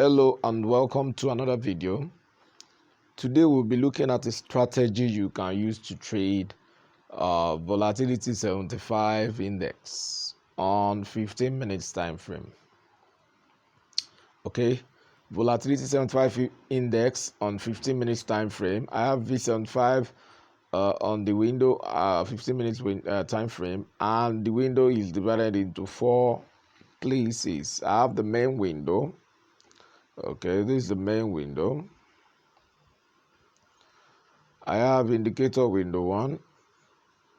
Hello and welcome to another video. Today we'll be looking at a strategy you can use to trade volatility 75 index on 15 minutes time frame. Okay, volatility 75 index on 15 minutes time frame. I have V75 on the window 15 minutes time frame, and the window is divided into four places. I have the main window. Okay, this is the main window. I have indicator window 1.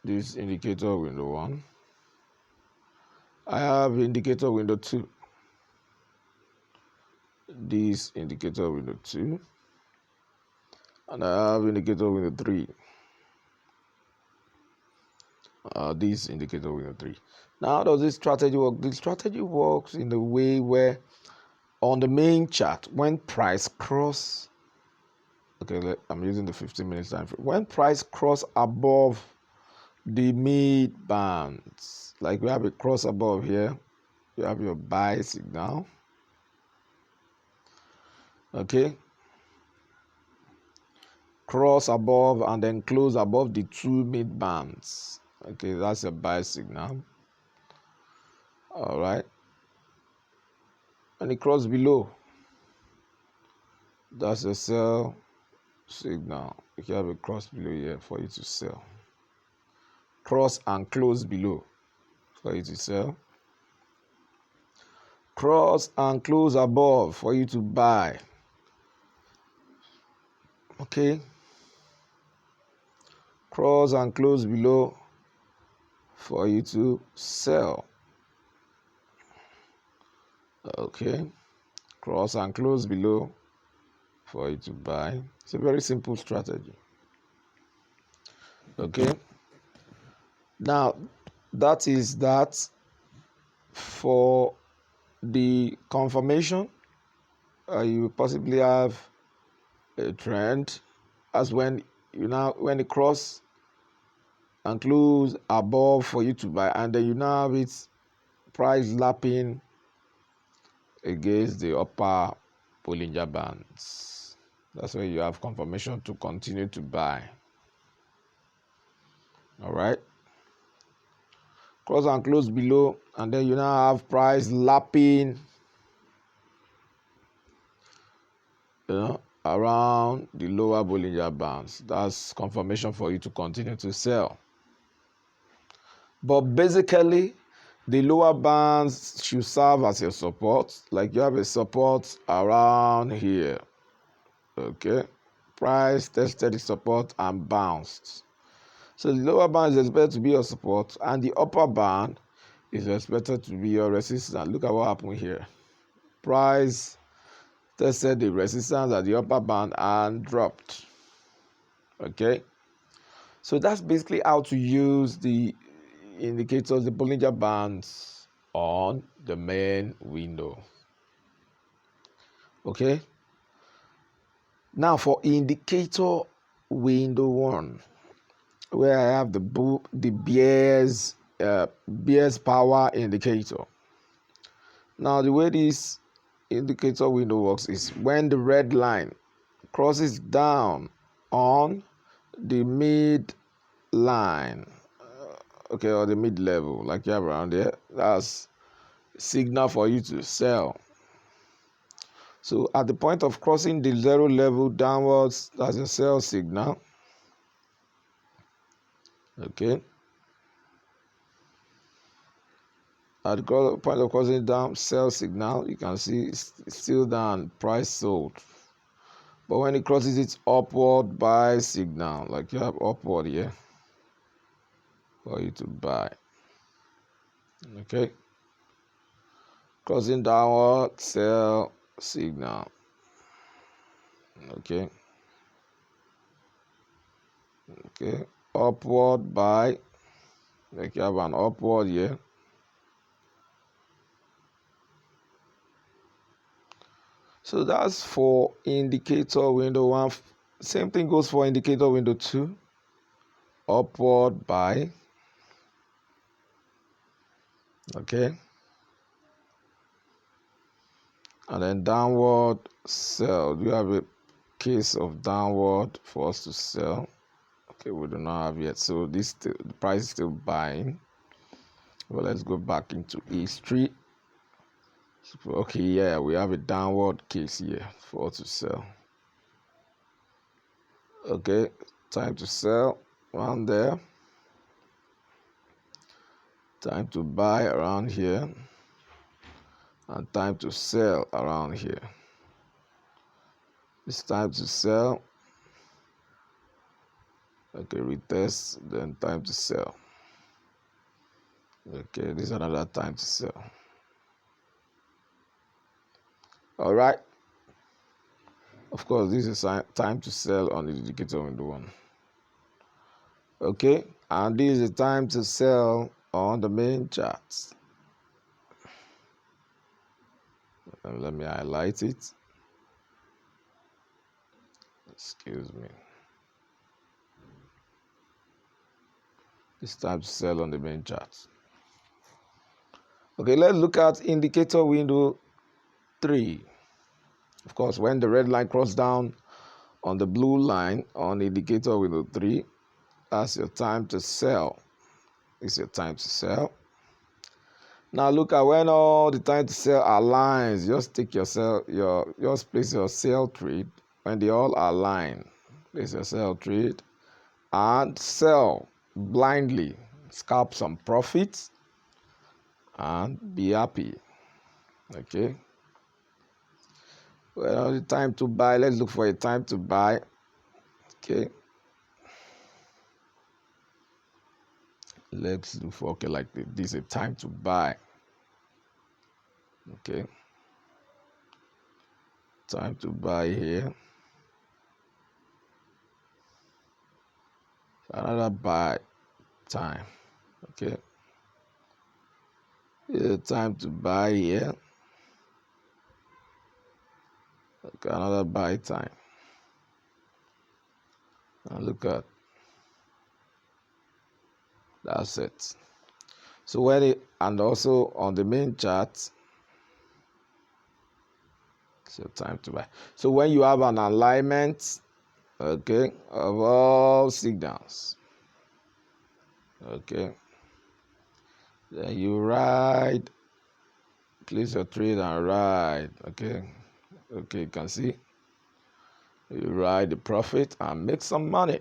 This indicator window 1. I have indicator window 2. This indicator window 2. And I have indicator window 3. This indicator window 3. Now, how does this strategy work? The strategy works in the way where on the main chart, when price cross, okay, I'm using the 15 minutes time frame. When price cross above the mid bands, like we have a cross above here, you have your buy signal. Okay, cross above and then close above the two mid bands. Okay, that's a buy signal. All right, and it cross below, that's a sell signal. You have a cross below here for you to sell. Cross and close below for you to sell. Cross and close above for you to buy. Okay, cross and close below for you to sell. Okay, cross and close below for you to buy. It's a very simple strategy. Okay, now that is that. For the confirmation, you possibly have a trend as when it cross and close above for you to buy, and then you now have its price lapping against the upper Bollinger Bands. That's where you have confirmation to continue to buy. All right, cross and close below, and then you now have price lapping around the lower Bollinger Bands. That's confirmation for you to continue to sell. But basically, the lower bands should serve as your support. Like you have a support around here. Okay, price tested the support and bounced. So the lower band is expected to be your support, and the upper band is expected to be your resistance. Look at what happened here. Price tested the resistance at the upper band and dropped. Okay, so that's basically how to use the indicators, the Bollinger Bands on the main window. Okay, now for indicator window 1, where I have the bears power indicator. Now the way this indicator window works is when the red line crosses down on the mid line, okay, or the mid level, like you have around there, that's signal for you to sell. So at the point of crossing the zero level downwards, that's a sell signal. Okay, at the point of crossing down, sell signal, you can see it's still down, price sold. But when it crosses its upward buy signal, like you have upward here, for you to buy. Okay, crossing downward, sell signal. Okay, upward buy, like you have an upward here. So that's for indicator window 1. Same thing goes for indicator window 2. Upward buy. Okay, And then downward sell. Do you have a case of downward for us to sell? Okay, we do not have yet. So this the price is still buying. Well, let's go back into history. Okay, yeah, we have a downward case here for us to sell. Okay, time to sell around there. Time to buy around here. And time to sell around here. It's time to sell. Okay, retest, then time to sell. Okay, this is another time to sell. All right. Of course, this is time to sell on the indicator window 1. Okay, and this is the time to sell on the main chart. And let me highlight it. Excuse me. It's time to sell on the main chart. Okay, let's look at indicator window 3. Of course, when the red line crosses down on the blue line on indicator window 3, that's your time to sell. It's your time to sell. Now look at when all the time to sell aligns. Just take just place your sell trade when they all align. Place your sell trade and sell blindly. Scalp some profits and be happy. Okay. Well, the time to buy. Let's look for a time to buy. Okay. Let's look for like this is a time to buy. Okay. Time to buy here. Another buy time. Okay. Time to buy here. Okay, another buy time. And look at that's it. So and also on the main chart, it's your time to buy. So when you have an alignment, okay, of all signals, okay, then you ride, place your trade and ride, okay, you can see, you ride the profit and make some money.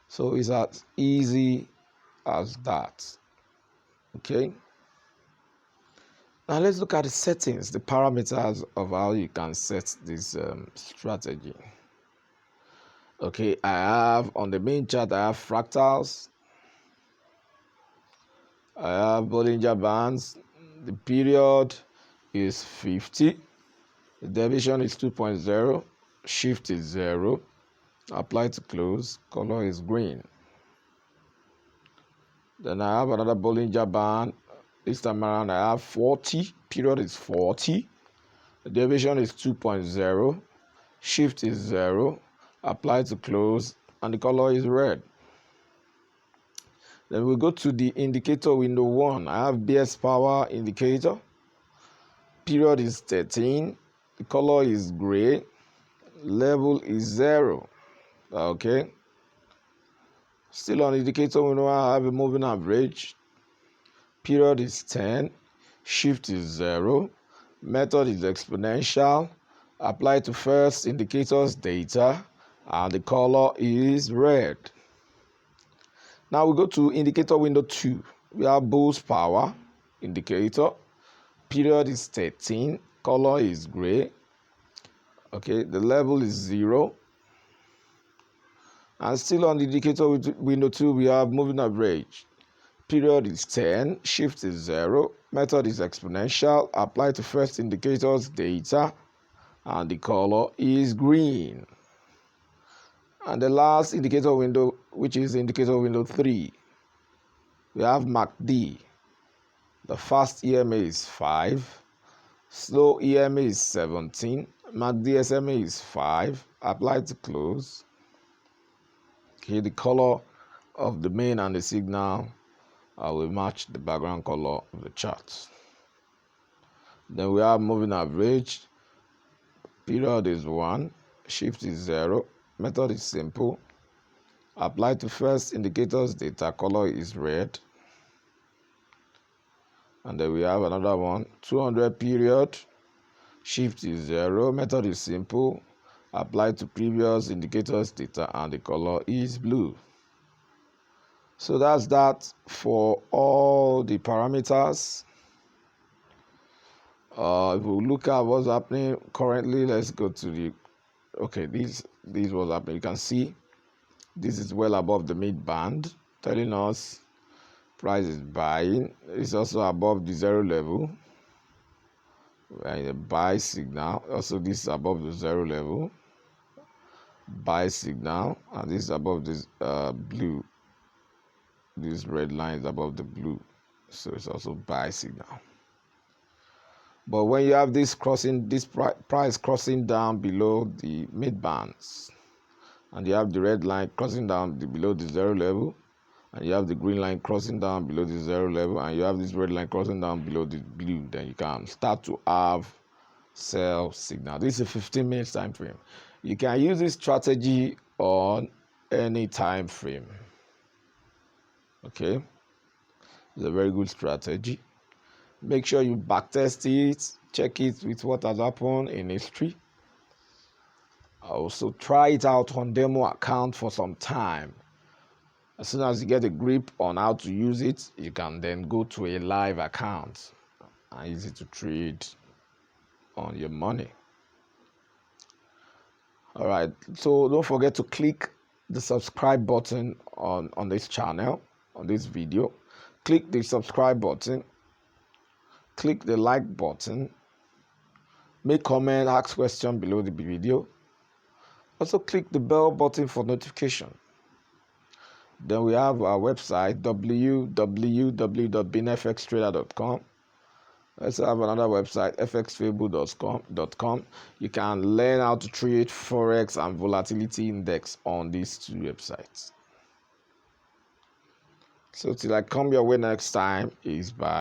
So it's as easy as that, okay. Now let's look at the settings, the parameters of how you can set this strategy. Okay, I have on the main chart, I have fractals, I have Bollinger Bands. The period is 50, the deviation is 2.0, shift is 0, apply to close, color is green. Then I have another Bollinger Band. This time around I have 40, period is 40, the deviation is 2.0, shift is 0, apply to close, and the color is red. Then we go to the indicator window 1. I have BS power indicator. Period is 13. The color is gray. Level is 0. Okay. Still on indicator window, I have a moving average. Period is 10. Shift is 0. Method is exponential. Apply to first indicator's data. And the color is red. Now we go to indicator window 2. We have Bulls power indicator. Period is 13. Color is gray. Okay, the level is 0. And still on the indicator window 2, we have moving average. Period is 10. Shift is 0. Method is exponential. Apply to first indicator's data. And the color is green. And the last indicator window, which is indicator window 3, we have MACD. The fast EMA is 5, slow EMA is 17, MACD SMA is 5, apply to close. Okay, the color of the main and the signal will match the background color of the chart. Then we have moving average. Period is 1, shift is 0. Method is simple. Apply to first indicators data, color is red. And then we have another one, 200 period, shift is 0. Method is simple. Apply to previous indicators data and the color is blue. So that's that for all the parameters. If we look at what's happening currently, let's go to the, okay, this what's happening. You can see this is well above the mid band, telling us price is buying. It's also above the 0 level. We're in a buy signal. Also, this is above the 0 level. Buy signal, and this is above this blue. This red line is above the blue, so it's also buy signal. But when you have this crossing, this price crossing down below the mid bands, and you have the red line crossing down below the 0 level, and you have the green line crossing down below the 0 level, and you have this red line crossing down below the blue, then you can start to have sell signal. This is a 15-minute time frame. You can use this strategy on any time frame. Okay, it's a very good strategy. Make sure you backtest it, check it with what has happened in history. Also try it out on demo account for some time. As soon as you get a grip on how to use it, you can then go to a live account and use it to trade on your money. All right, so don't forget to click the subscribe button on this channel, on this video. Click the subscribe button, click the like button, make comment, ask question below the video. Also click the bell button for notification. Then we have our website, www.binfxtrader.com. Let's have another website, fxfable.com. You can learn how to trade Forex and volatility index on these two websites. So till I come your way next time, is bye.